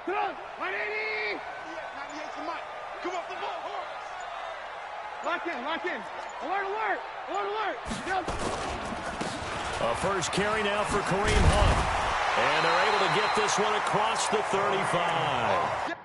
180. Come off the ball. Lock in. Alert. A first carry now for Kareem Hunt. And they're able to get this one across the 35.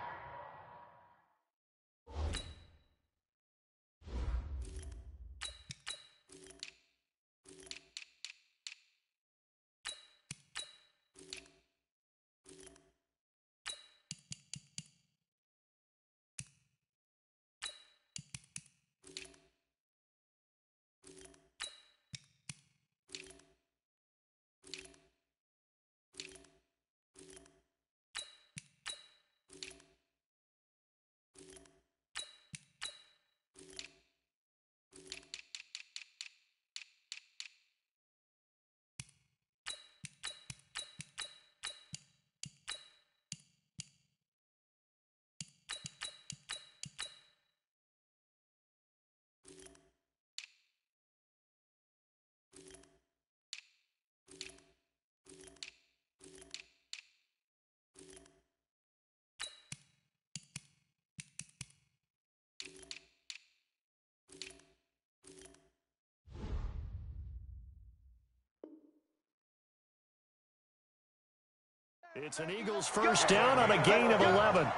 It's an Eagles first down on a gain of 11. And an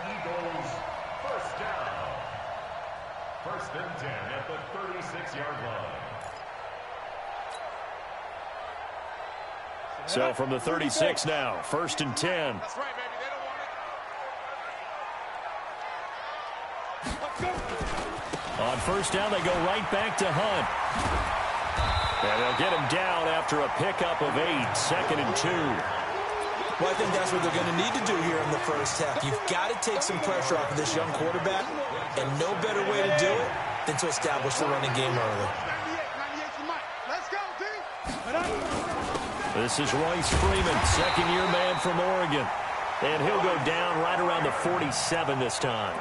Eagles first down. First and 10 at the 36-yard line. So from the 36 now, first and 10. That's right, baby. They don't want it. On first down, they go right back to Hunt. And they'll get him down after a pickup of 8, second and 2. Well, I think that's what they're going to need to do here in the first half. You've got to take some pressure off of this young quarterback, and no better way to do it than to establish the running game early. Let's go, D. This is Royce Freeman, second-year man from Oregon. And he'll go down right around the 47 this time.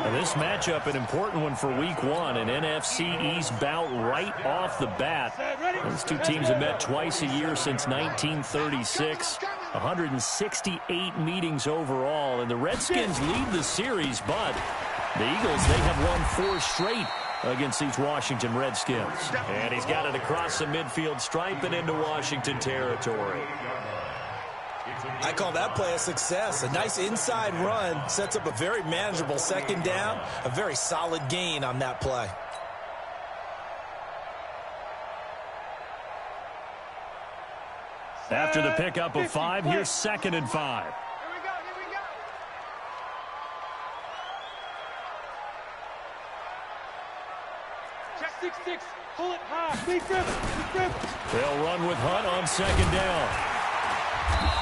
And this matchup, an important one for Week 1, an NFC East bout right off the bat. These two teams have met twice a year since 1936. 168 meetings overall, and the Redskins lead the series, but the Eagles, they have won 4 straight against these Washington Redskins. And he's got it across the midfield stripe and into Washington territory. I call that play a success. A nice inside run sets up a very manageable second down, a very solid gain on that play. After the pickup of 5, here's second and 5. Here we go. Check 6-6. Pull it high. Big grip. They'll run with Hunt on second down.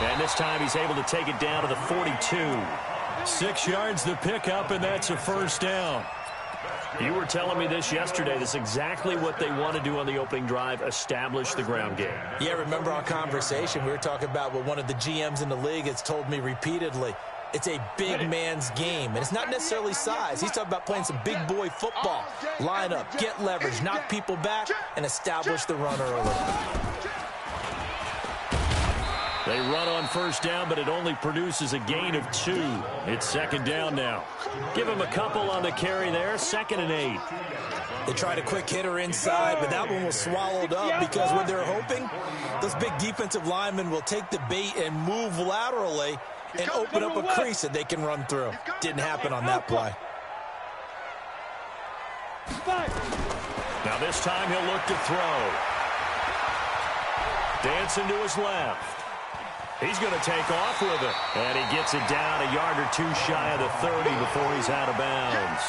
And this time he's able to take it down to the 42. 6 yards the pickup, and that's a first down. You were telling me this yesterday. This is exactly what they want to do on the opening drive, establish the ground game. Yeah, remember our conversation? We were talking about what one of the GMs in the league has told me repeatedly. It's a big man's game, and it's not necessarily size. He's talking about playing some big boy football. Line up, get leverage, knock people back, and establish the run early. They run on first down, but it only produces a gain of 2. It's second down now. Give him a couple on the carry there, second and 8. They tried a quick hitter inside, but that one was swallowed up because what they're hoping, those big defensive linemen will take the bait and move laterally and open up a crease that they can run through. Didn't happen on that play. Now this time he'll look to throw. Dancing to his left. He's going to take off with it. And he gets it down a yard or 2 shy of the 30 before he's out of bounds.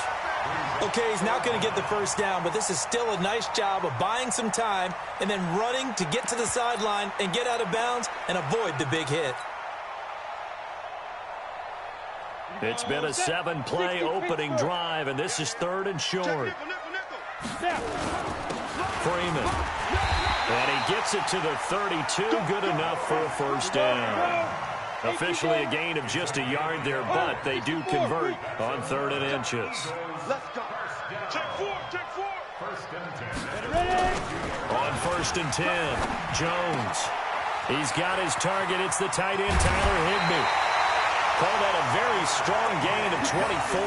Okay, he's not going to get the first down, but this is still a nice job of buying some time and then running to get to the sideline and get out of bounds and avoid the big hit. It's been a 7-play opening drive, and this is third and short. Freeman. And he gets it to the 32. Good enough for a first down. Officially a gain of just a yard there, but they do convert on 3rd and inches. Let's go. Check 4. First and 10. On 1st and 10, Jones. He's got his target. It's the tight end, Tyler Higbee. Call that a very strong gain of 24.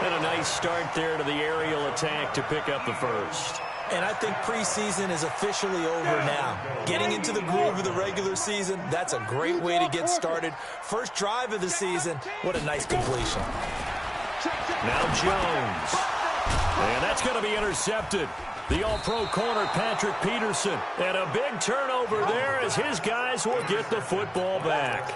And a nice start there to the aerial attack to pick up the first. And I think preseason is officially over now. Getting into the groove of the regular season, that's a great way to get started. First drive of the season, what a nice completion. Now Jones. And that's going to be intercepted. The all-pro corner, Patrick Peterson. And a big turnover there as his guys will get the football back.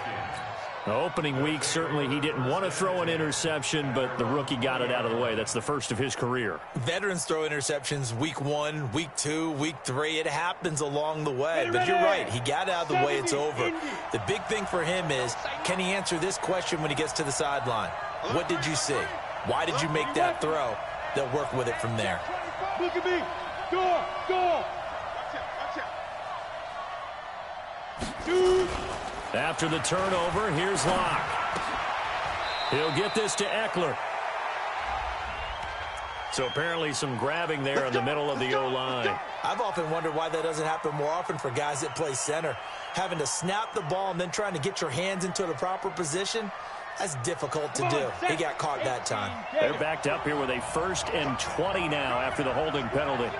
The opening week, certainly he didn't want to throw an interception, but the rookie got it out of the way. That's the first of his career. Veterans throw interceptions week 1, week 2, week 3. It happens along the way. But you're right. He got it out of the way. It's over. The big thing for him is, can he answer this question when he gets to the sideline? What did you see? Why did you make that throw? They'll work with it from there. Look at me. Go. Dude. After the turnover, here's Locke. He'll get this to Eckler. So apparently some grabbing there in the middle of the O-line. I've often wondered why that doesn't happen more often for guys that play center. Having to snap the ball and then trying to get your hands into the proper position, that's difficult to do. He got caught that time. They're backed up here with a 1st and 20 now after the holding penalty.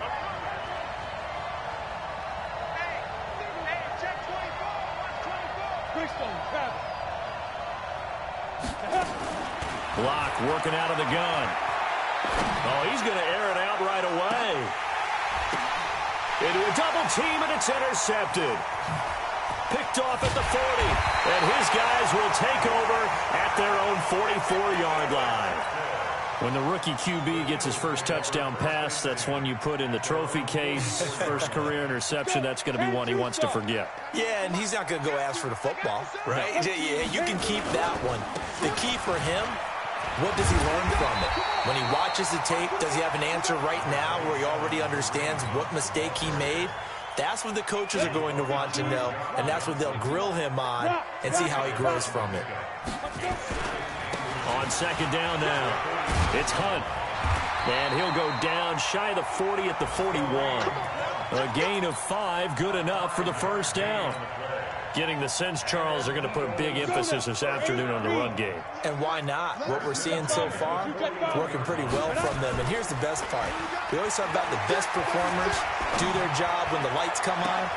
Block working out of the gun. Oh, he's going to air it out right away. Into a double team, and it's intercepted. Picked off at the 40, and his guys will take over at their own 44-yard line. When the rookie QB gets his first touchdown pass, that's one you put in the trophy case. First career interception, that's going to be one he wants to forget. Yeah, and he's not going to go ask for the football, right? Yeah, you can keep that one. The key for him, what does he learn from it? When he watches the tape, does he have an answer right now where he already understands what mistake he made? That's what the coaches are going to want to know, and that's what they'll grill him on and see how he grows from it. On second down now, it's Hunt. And he'll go down shy of the 40 at the 41. A gain of 5, good enough for the first down. Getting the sense, Charles, are going to put a big emphasis this afternoon on the run game. And why not? What we're seeing so far, working pretty well from them. And here's the best part. We always talk about the best performers do their job when the lights come on.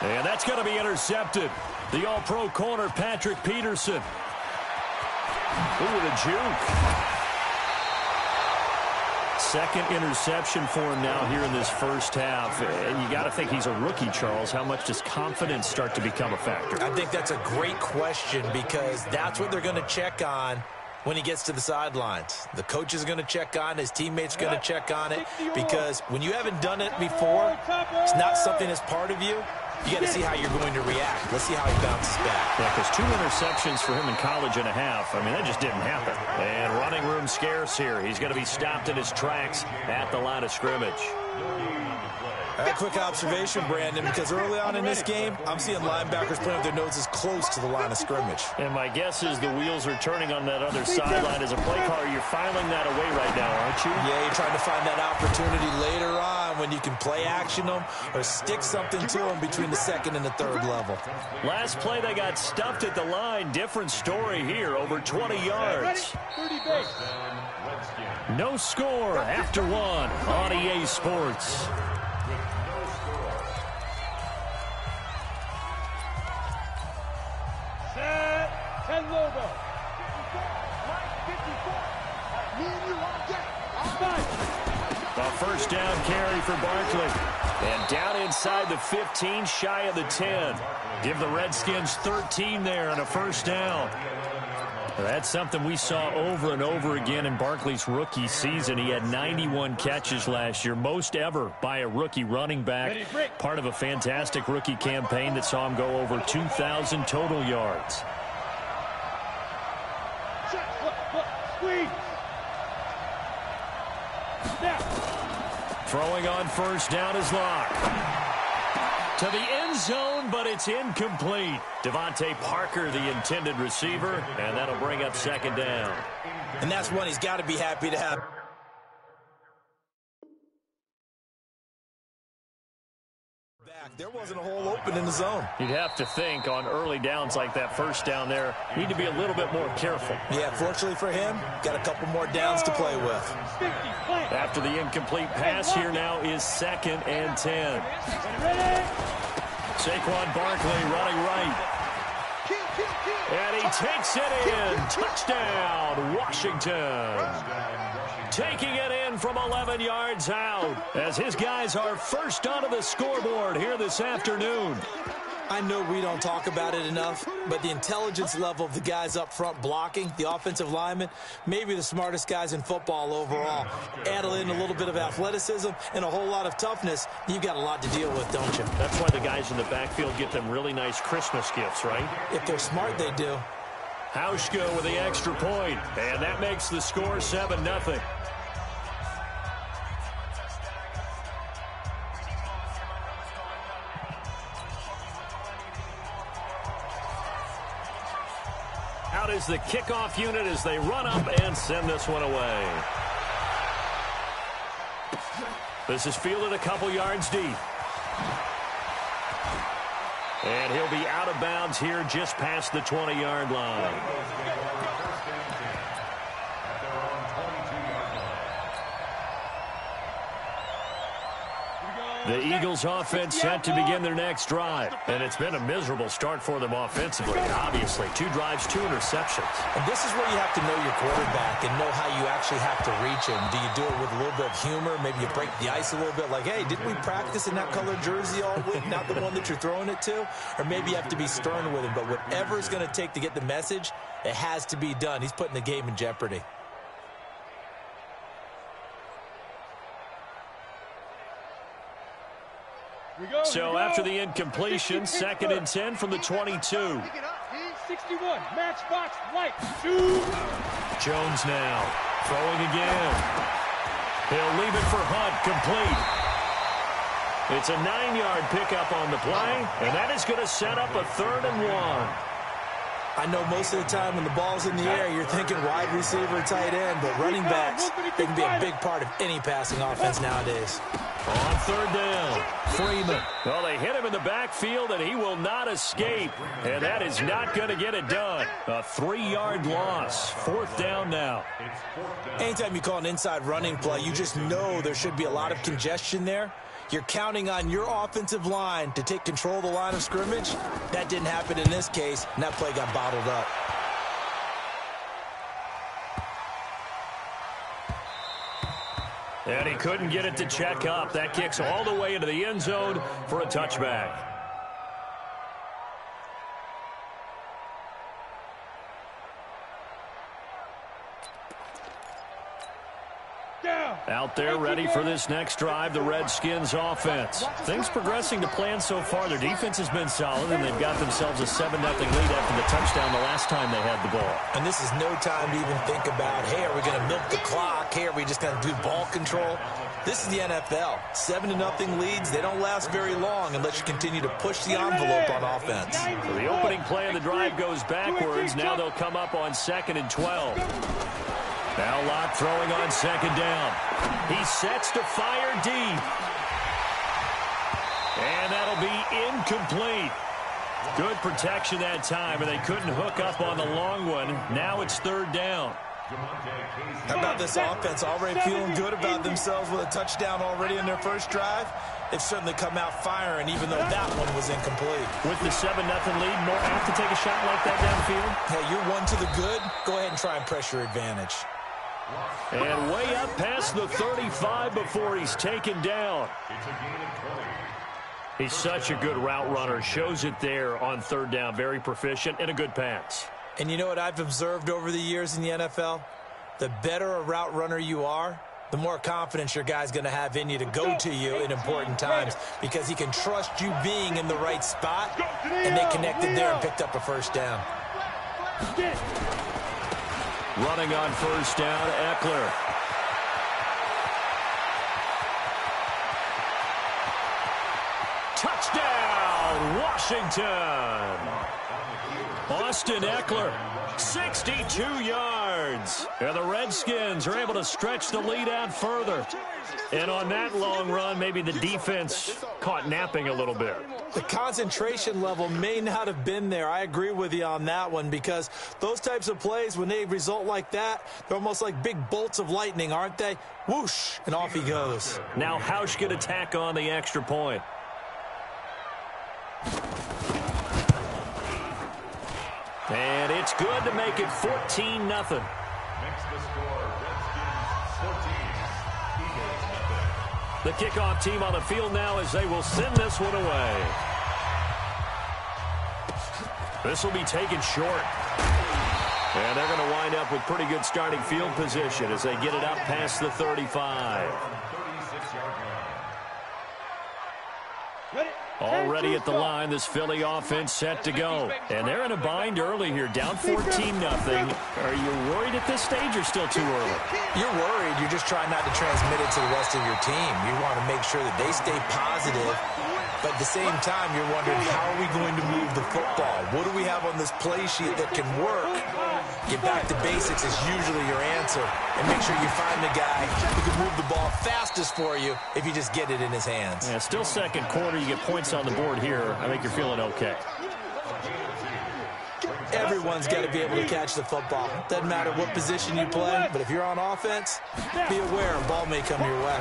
And that's going to be intercepted. The all-pro corner, Patrick Peterson. Ooh, the juke. Second interception for him now here in this first half. And you got to think he's a rookie, Charles. How much does confidence start to become a factor? I think that's a great question because that's what they're going to check on when he gets to the sidelines. The coach is going to check on, his teammates are going to check on it because when you haven't done it before, it's not something that's part of you. You got to see how you're going to react. Let's see how he bounces back. Yeah, because 2 interceptions for him in college and a half. I mean, that just didn't happen. And running room scarce here. He's going to be stopped in his tracks at the line of scrimmage. A quick observation, Brandon, because early on in this game, I'm seeing linebackers playing with their noses close to the line of scrimmage. And my guess is the wheels are turning on that other sideline. As a play caller, you're filing that away right now, aren't you? Yeah, you're trying to find that opportunity later on when you can play action them or stick something to them between the second and the third level. Last play, they got stuffed at the line. Different story here, over 20 yards. No score after 1 on EA Sports. A first down carry for Barkley. And down inside the 15, shy of the 10. Give the Redskins 13 there on a first down. That's something we saw over and over again in Barkley's rookie season. He had 91 catches last year, most ever by a rookie running back. Part of a fantastic rookie campaign that saw him go over 2,000 total yards. Throwing on first down is Locke. To the end zone, but it's incomplete. Devontae Parker, the intended receiver, and that'll bring up second down. And that's one he's got to be happy to have. back. There wasn't a hole open in the zone. You'd have to think on early downs like that first down there, need to be a little bit more careful. Yeah, fortunately for him, got a couple more downs to play with. After the incomplete pass, here now is 2nd and 10. Saquon Barkley running right. And he takes it in. Touchdown, Washington. Taking it in from 11 yards out as his guys are first onto the scoreboard here this afternoon. I know we don't talk about it enough, but the intelligence level of the guys up front blocking, the offensive linemen, maybe the smartest guys in football overall. Add in a little bit of athleticism and a whole lot of toughness, you've got a lot to deal with, don't you? That's why the guys in the backfield get them really nice Christmas gifts, right? If they're smart, they do. Hauschka with the extra point, and that makes the score 7-0. Out is the kickoff unit as they run up and send this one away. This is fielded a couple yards deep. And he'll be out of bounds here just past the 20-yard line. The Eagles offense set to begin their next drive. And it's been a miserable start for them offensively, obviously. 2 drives, 2 interceptions. And this is where you have to know your quarterback and know how you actually have to reach him. Do you do it with a little bit of humor? Maybe you break the ice a little bit like, hey, didn't we practice in that colored jersey all week? Not the one that you're throwing it to? Or maybe you have to be stern with him. But whatever it's going to take to get the message, it has to be done. He's putting the game in jeopardy. So after the incompletion, 2nd and 10 from the 22. 61, matchbox, right, 2. Jones now throwing again. He'll leave it for Hunt, complete. It's a 9-yard pickup on the play, and that is going to set up a 3rd and 1. I know most of the time when the ball's in the air, you're thinking wide receiver, tight end, but running backs, they can be a big part of any passing offense nowadays. On 3rd down, Freeman. Well, they hit him in the backfield, and he will not escape. And that is not going to get it done. A 3-yard loss. 4th down now. Anytime you call an inside running play, you just know there should be a lot of congestion there. You're counting on your offensive line to take control of the line of scrimmage. That didn't happen in this case, and that play got bottled up. And he couldn't get it to check up. That kicks all the way into the end zone for a touchback. Out there ready for this next drive, the Redskins offense. Things progressing to plan so far. Their defense has been solid, and they've got themselves a 7-0 lead after the touchdown the last time they had the ball. And this is no time to even think about, hey, are we going to milk the clock? Hey, are we just going to do ball control? This is the NFL. 7-0 leads, they don't last very long unless you continue to push the envelope on offense. So the opening play of the drive goes backwards. Now they'll come up on 2nd and 12. Now Locke throwing on 2nd down. He sets to fire deep. And that'll be incomplete. Good protection that time, and they couldn't hook up on the long one. Now it's 3rd down. How about this offense already feeling good about themselves with a touchdown already in their first drive? They've certainly come out firing, even though that one was incomplete. With the 7-0 lead, more apt to take a shot like that downfield? Hey, you're one to the good. Go ahead and try and press your advantage. And way up past the 35 before he's taken down. He's such a good route runner. Shows it there on 3rd down. Very proficient and a good pass. And you know what I've observed over the years in the NFL? The better a route runner you are, the more confidence your guy's going to have in you to go to you in important times because he can trust you being in the right spot, and they connected there and picked up a 1st down. Running on 1st down, Eckler. Touchdown, Washington. Austin Eckler, 62 yards. yards. And the Redskins are able to stretch the lead out further. And on that long run, maybe the defense caught napping a little bit. The concentration level may not have been there. I agree with you on that one, because those types of plays, when they result like that, they're almost like big bolts of lightning, aren't they? Whoosh, and off he goes. Now Hausch could attack on the extra point. And it's good to make it 14-0. Next to score, Redskins 14, Eagles nothing. The kickoff team on the field now as they will send this one away. This will be taken short. And they're going to wind up with pretty good starting field position as they get it up past the 35. 36-yard line. Already at the line, this Philly offense set to go. And they're in a bind early here, down 14-0. Are you worried at this stage or still too early? You're worried. You're just trying not to transmit it to the rest of your team. You want to make sure that they stay positive. But at the same time, you're wondering, how are we going to move the football? What do we have on this play sheet that can work? Get back to basics is usually your answer. And make sure you find the guy who can move the ball fastest for you if you just get it in his hands. Yeah, still second quarter. You get points on the board here. I think you're feeling okay. Everyone's got to be able to catch the football. Doesn't matter what position you play, but if you're on offense, be aware a ball may come your way.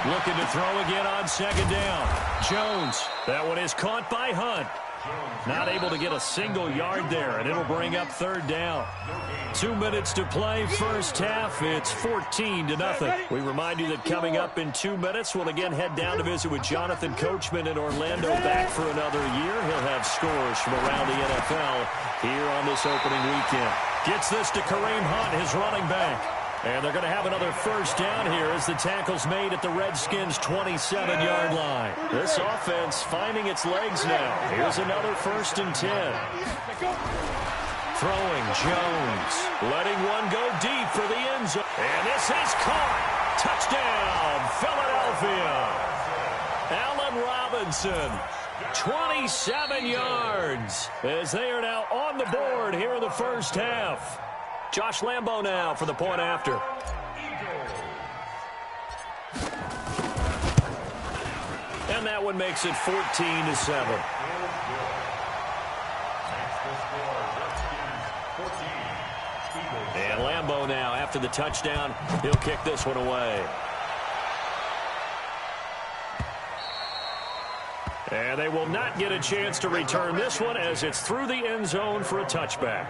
Looking to throw again on second down. Jones. That one is caught by Hunt. Not able to get a single yard there, and it'll bring up third down. 2 minutes to play, first half. It's 14-0. We remind you that coming up in 2 minutes, we'll again head down to visit with Jonathan Coachman in Orlando, back for another year. He'll have scores from around the NFL here on this opening weekend. Gets this to Kareem Hunt, his running back. And they're going to have another first down here as the tackle's made at the Redskins' 27-yard line. This offense finding its legs now. Here's another 1st and 10. Throwing Jones. Letting one go deep for the end zone. And this is caught. Touchdown, Philadelphia. Allen Robinson. 27 yards as they are now on the board here in the first half. Josh Lambo now for the point after. And that one makes it 14-7. And Lambo now, after the touchdown, he'll kick this one away. And they will not get a chance to return this one as it's through the end zone for a touchback.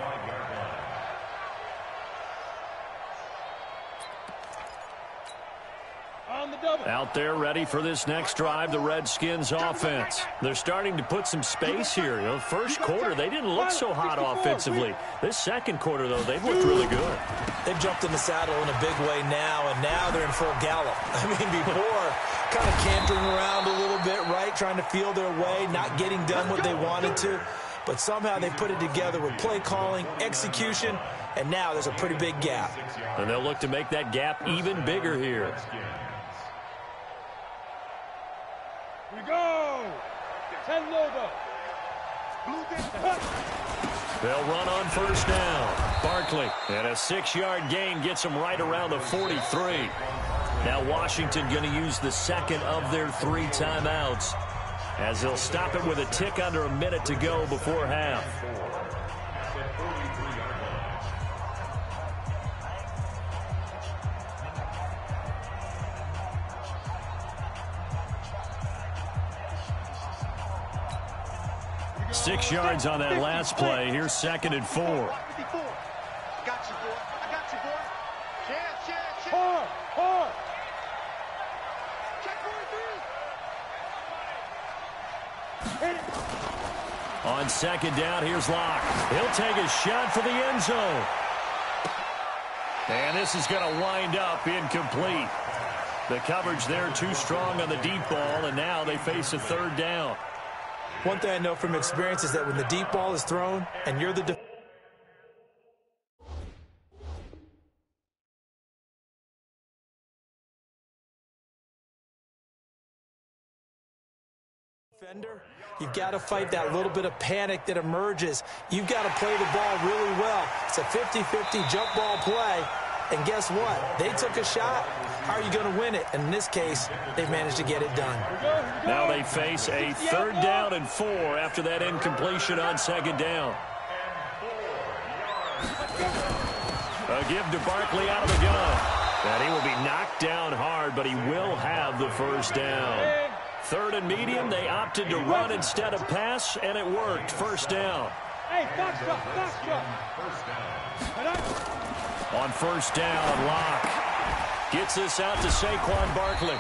Out there ready for this next drive, the Redskins offense. They're starting to put some space here. You know, first quarter, they didn't look so hot offensively. This second quarter, though, they've looked really good. They've jumped in the saddle in a big way now, and now they're in full gallop. I mean, before, kind of cantering around a little bit, right, trying to feel their way, not getting done what they wanted to. But somehow they put it together with play calling, execution, and now there's a pretty big gap. And they'll look to make that gap even bigger here. We go! 10 Lobo. They'll run on first down. Barkley, and a 6-yard gain gets them right around the 43. Now Washington going to use the second of their 3 timeouts as they'll stop it with a tick under a minute to go before half. Six yards on that last play. Here's 2nd and 4. I got you, boy. I got you, boy. Check. Hard. Check 43. On 2nd down, here's Locke. He'll take a shot for the end zone. And this is going to wind up incomplete. The coverage there too strong on the deep ball, and now they face a 3rd down. One thing I know from experience is that when the deep ball is thrown and you're the defender, You've got to fight that little bit of panic that emerges. You've got to play the ball really well. It's a 50-50 jump ball play. And guess what? They took a shot. How are you going to win it? And in this case, they've managed to get it done. Now they face a 3rd down and 4 after that incompletion on 2nd down. A give to Barkley out of the gun. And he will be knocked down hard, but he will have the 1st down. 3rd and medium, they opted to run instead of pass, and it worked. 1st down. Hey, box up. On 1st down, Locke gets this out to Saquon Barkley.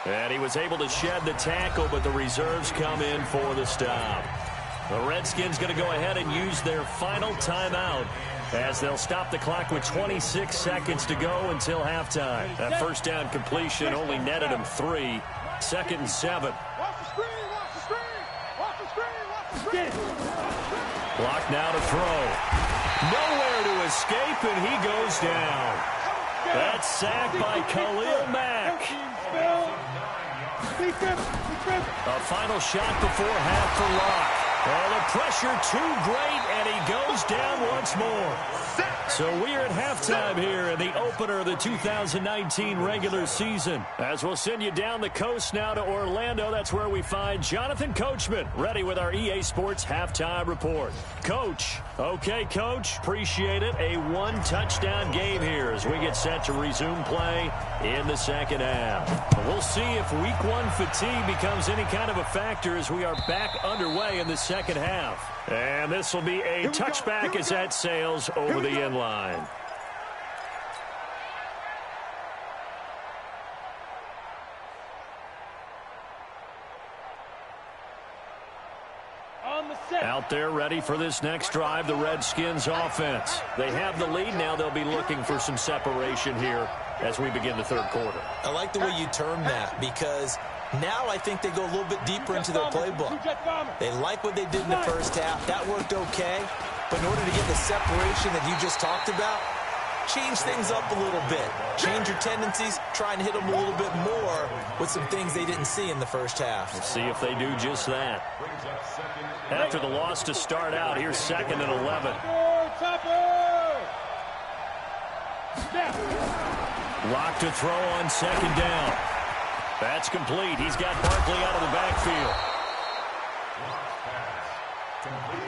And he was able to shed the tackle, but the reserves come in for the stop. The Redskins going to go ahead and use their final timeout as they'll stop the clock with 26 seconds to go until halftime. That 1st down completion only netted him 3. 2nd and 7. Watch the screen. Block now to throw. Nowhere to escape, and he goes down. That's sacked by Khalil Mack. A final shot before half for Locke. Oh, the pressure too great, and he goes down once more. So we are at halftime here in the opener of the 2019 regular season. As we'll send you down the coast now to Orlando, that's where we find Jonathan Coachman, ready with our EA Sports halftime report. Coach. Okay, Coach. Appreciate it. A 1-touchdown game here as we get set to resume play in the 2nd half. We'll see if Week 1 fatigue becomes any kind of a factor as we are back underway in the 2nd half. And this will be a touchback as that sails over the end line. Out there ready for this next drive, the Redskins offense. They have the lead. Now they'll be looking for some separation here as we begin the 3rd quarter. I like the way you term that because now I think they go a little bit deeper into their playbook. They like what they did in the 1st half. That worked okay. But in order to get the separation that you just talked about, change things up a little bit. Change your tendencies. Try and hit them a little bit more with some things they didn't see in the 1st half. Let's see if they do just that. After the loss to start out, here's 2nd and 11. Lock to throw on 2nd down. That's complete. He's got Barkley out of the backfield.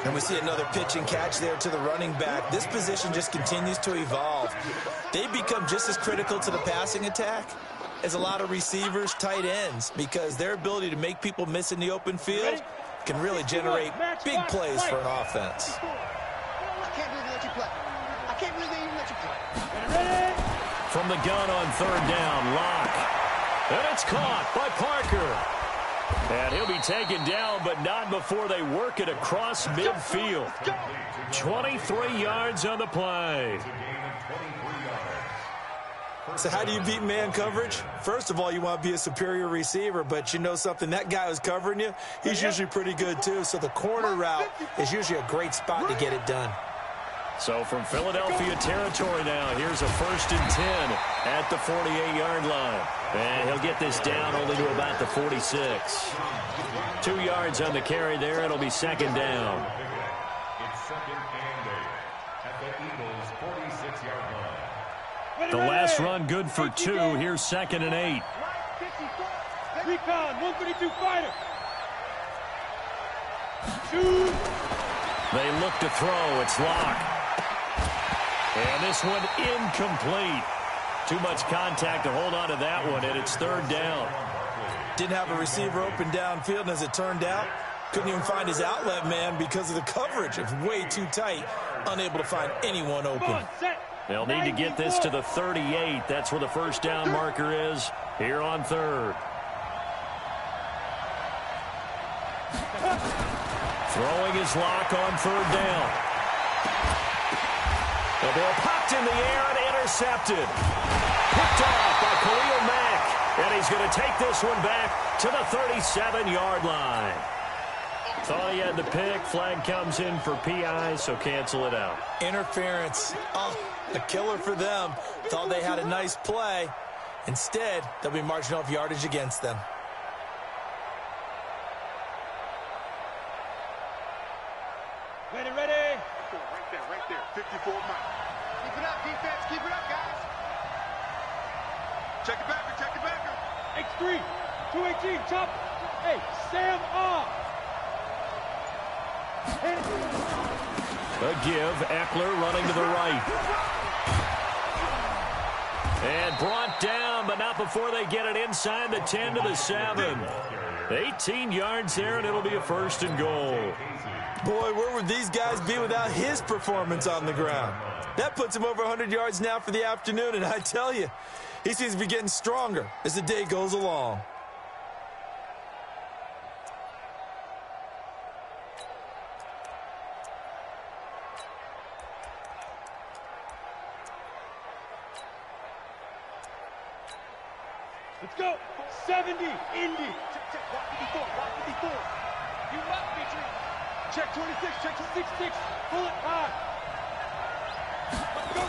And we see another pitch and catch there to the running back. This position just continues to evolve. They become just as critical to the passing attack as a lot of receivers, tight ends, because their ability to make people miss in the open field can really generate big plays for an offense. I can't believe they let you play. I can't believe they even let you play. From the gun on 3rd down, Locke. And it's caught by Parker. And he'll be taken down, but not before they work it across midfield. 23 yards on the play. So how do you beat man coverage? First of all, you want to be a superior receiver, but you know something, that guy who's covering you, he's usually pretty good too. So the corner route is usually a great spot to get it done. So from Philadelphia territory now, here's a 1st and 10 at the 48-yard line. And he'll get this down only to about the 46. 2 yards on the carry there. It'll be 2nd down. It's 2nd and 8 at the Eagles' 46-yard line. The last run good for 2. Here's 2nd and 8. Recon, 132 fighter. Shoot. They look to throw. It's Locke. And this one incomplete. Too much contact to hold on to that one, and it's 3rd down. Didn't have a receiver open downfield, and as it turned out, couldn't even find his outlet man because of the coverage. It was way too tight, unable to find anyone open. They'll need to get this to the 38. That's where the 1st down marker is here on 3rd. Throwing his Locke on 3rd down. The ball popped in the air and intercepted. Picked off by Khalil Mack. And he's going to take this one back to the 37-yard line. Thought he had the pick. Flag comes in for PI, so cancel it out. Interference. Oh, a killer for them. Thought they had a nice play. Instead, they'll be marching off yardage against them. Ready. Right there. 54 miles. Keep it up, defense. Keep it up, guys. Check it back. X3, 218, chop. Hey, Sam off. A give, Eckler running to the right. And brought down, but not before they get it inside the 10 to the 7. 18 yards there, and it'll be a 1st and goal. Boy, where would these guys be without his performance on the ground? That puts him over 100 yards now for the afternoon, and I tell you, he seems to be getting stronger as the day goes along. Let's go. 70, Indy. Check. Walk 54. You must be true. Check 26. Check 6, pull it high. Let's go.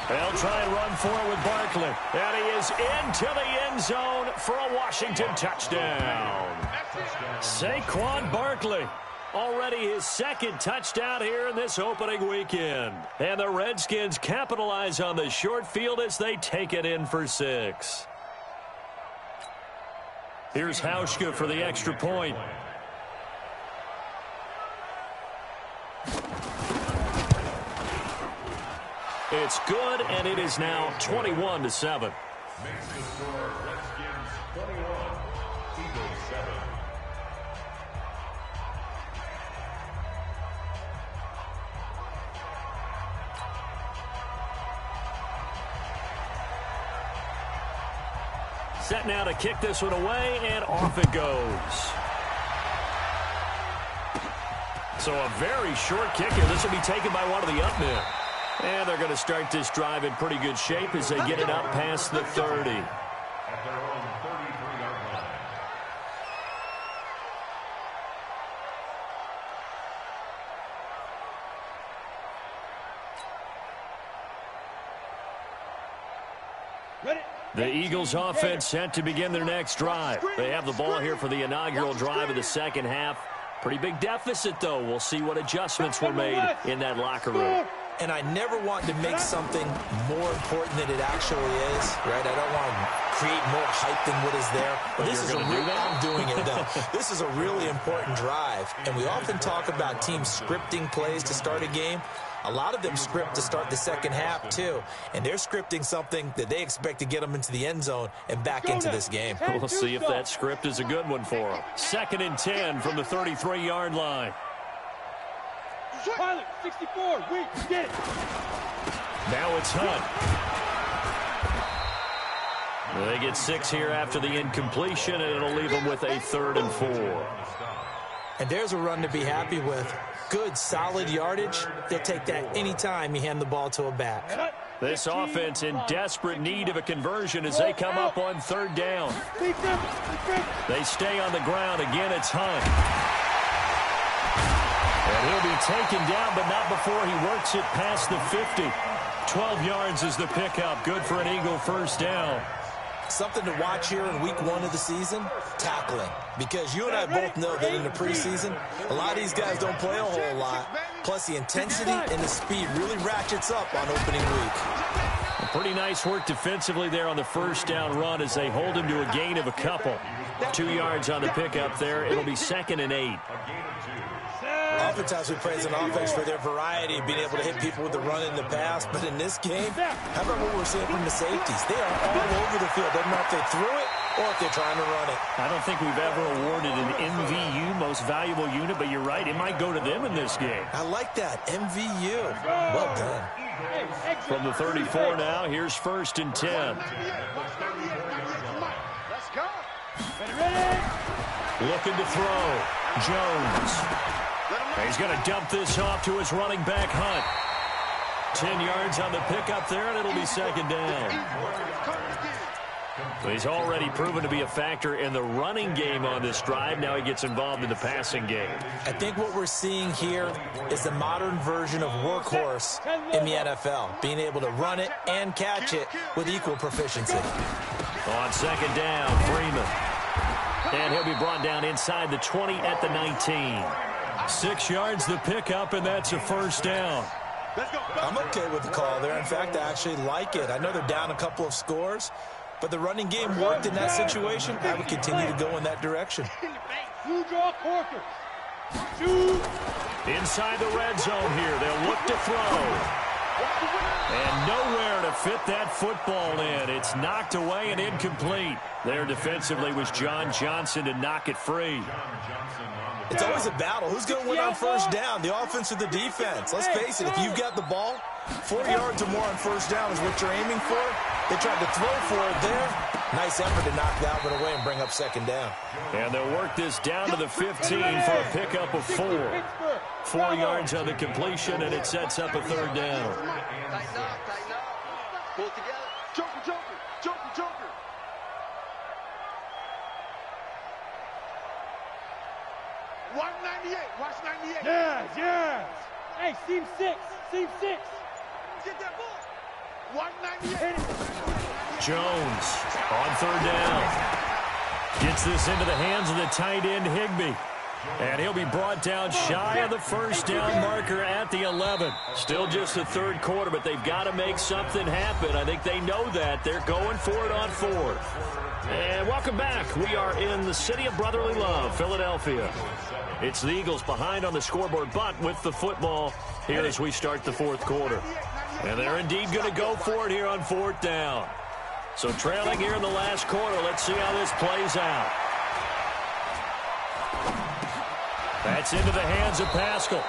They'll try and run for it with Barkley. And he is into the end zone for a Washington touchdown. Saquon Barkley. Already his 2nd touchdown here in this opening weekend. And the Redskins capitalize on the short field as they take it in for 6. Here's Hauschka for the extra point. It's good, and it is now 21-7. Makes the score Redskins 21, Eagles 7. Set now to kick this one away, and off it goes. So a very short kick here. This will be taken by one of the up men. And they're going to start this drive in pretty good shape as they get it up past the 30. At their own 33-yard line. Ready. The Eagles offense set to begin their next drive. They have the ball here for the inaugural drive of the second half. Pretty big deficit, though. We'll see what adjustments were made in that locker room. And I never want to make something more important than it actually is, right? I don't want to create more hype than what is there. But this is I'm doing it, though. This is a really important drive. And we often talk about teams scripting plays to start a game. A lot of them script to start the second half, too. And they're scripting something that they expect to get them into the end zone and back into this game. We'll see if that script is a good one for them. 2nd and 10 from the 33-yard line. Pilot, 64, we did it. Now it's Hunt. They get 6 here after the incompletion, and it'll leave them with a 3rd and 4. And there's a run to be happy with. Good, solid yardage. They'll take that anytime you hand the ball to a back. This offense in desperate need of a conversion as they come up on 3rd down. They stay on the ground. Again, it's Hunt. And he'll be taken down, but not before he works it past the 50. 12 yards is the pickup. Good for an Eagle 1st down. Something to watch here in week 1 of the season, tackling. Because you and I both know that in the preseason, a lot of these guys don't play a whole lot. Plus, the intensity and the speed really ratchets up on opening week. Pretty nice work defensively there on the 1st down run as they hold him to a gain of a couple. 2 yards on the pickup there. It'll be 2nd and 8. Oftentimes we praise an offense for their variety of being able to hit people with the run in the pass, but in this game, how about what we're seeing from the safeties? They are all over the field. Doesn't matter if they threw it or if they're trying to run it. I don't think we've ever awarded an MVU, most valuable unit, but you're right, it might go to them in this game. I like that, MVU. Well done. From the 34 now, here's 1st and 10. Let's go. Looking to throw. Jones. He's going to dump this off to his running back, Hunt. 10 yards on the pickup there, and it'll be 2nd down. He's already proven to be a factor in the running game on this drive. Now he gets involved in the passing game. I think what we're seeing here is the modern version of workhorse in the NFL, being able to run it and catch it with equal proficiency. On 2nd down, Freeman. And he'll be brought down inside the 20 at the 19. 6 yards the pickup, and that's a first down. I'm okay with the call there. In fact, I actually like it. I know they're down a couple of scores, but the running game worked in that situation. I would continue to go in that direction. You draw quarters. Inside the red zone here. They'll look to throw. And nowhere to fit that football in. It's knocked away and incomplete. There defensively was John Johnson to knock it free. It's always a battle. Who's going to win on first down, the offense or the defense? Let's face it, if you've got the ball, 4 yards or more on first down is what you're aiming for. They tried to throw for it there. Nice effort to knock that one away and bring up second down. And they'll work this down to the 15 for a pickup of 4. 4 yards on the completion, and it sets up a third down. Tighten up. Pull it together. Joker. 198. Watch 98. Yes. Hey, seam 6. Get that ball. 198. Jones on third down. Gets this into the hands of the tight end, Higbee. And he'll be brought down shy of the first down marker at the 11. Still just the third quarter, but they've got to make something happen. I think they know that. They're going for it on fourth. And welcome back. We are in the city of brotherly love, Philadelphia. It's the Eagles behind on the scoreboard, but with the football here as we start the fourth quarter. And they're indeed going to go for it here on fourth down. So trailing here in the last quarter, let's see how this plays out. That's into the hands of Pascal,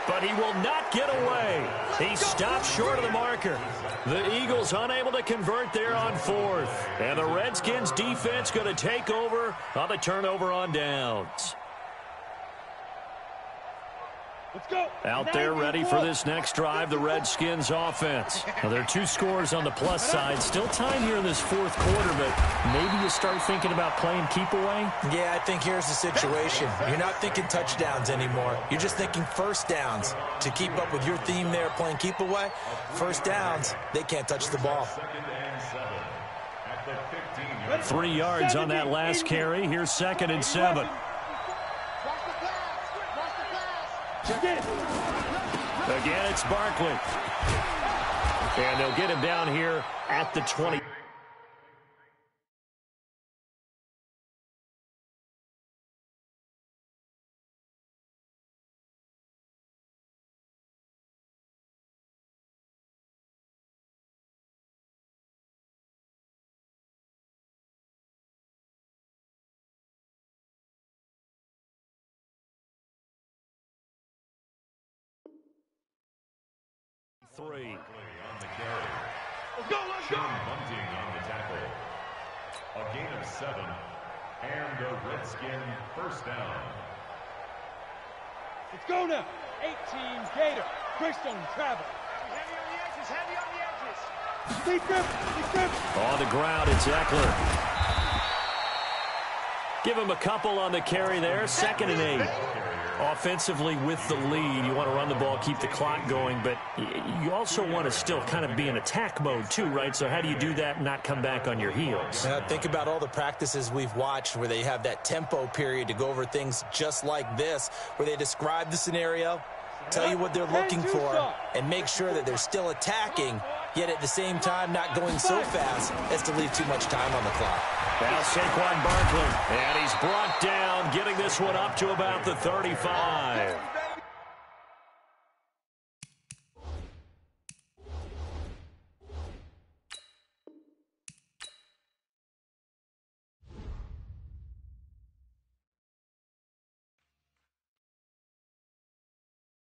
but he will not get away. He stopped short of the marker. The Eagles unable to convert there on fourth. And the Redskins defense going to take over on the turnover on downs. Let's go. Out there ready for this next drive, the Redskins offense. Now, there are 2 scores on the plus side. Still time here in this fourth quarter, but maybe you start thinking about playing keep away? Yeah, I think here's the situation. You're not thinking touchdowns anymore. You're just thinking first downs. To keep up with your theme there, playing keep away, first downs, they can't touch the ball. 3 yards on that last carry. Here's 2nd and 7. Again, it's Barkley. And they'll get him down here at the 20. Three. On the carry. Let's go. Bunting on the tackle. A gain of 7. And a Redskin first down. Let's go now. 18 Gator. Greystone travel. Heavy on the edges. Deep grip. On the ground, it's Eckler. Give him a couple on the carry there. 2nd and 8. Offensively with the lead, you want to run the ball, keep the clock going, but you also want to still kind of be in attack mode too, right? So how do you do that and not come back on your heels? Now, think about all the practices we've watched where they have that tempo period to go over things just like this, where they describe the scenario, tell you what they're looking for, and make sure that they're still attacking, yet at the same time not going so fast as to leave too much time on the clock. Now Saquon Barkley, and he's brought down, getting this one up to about the 35.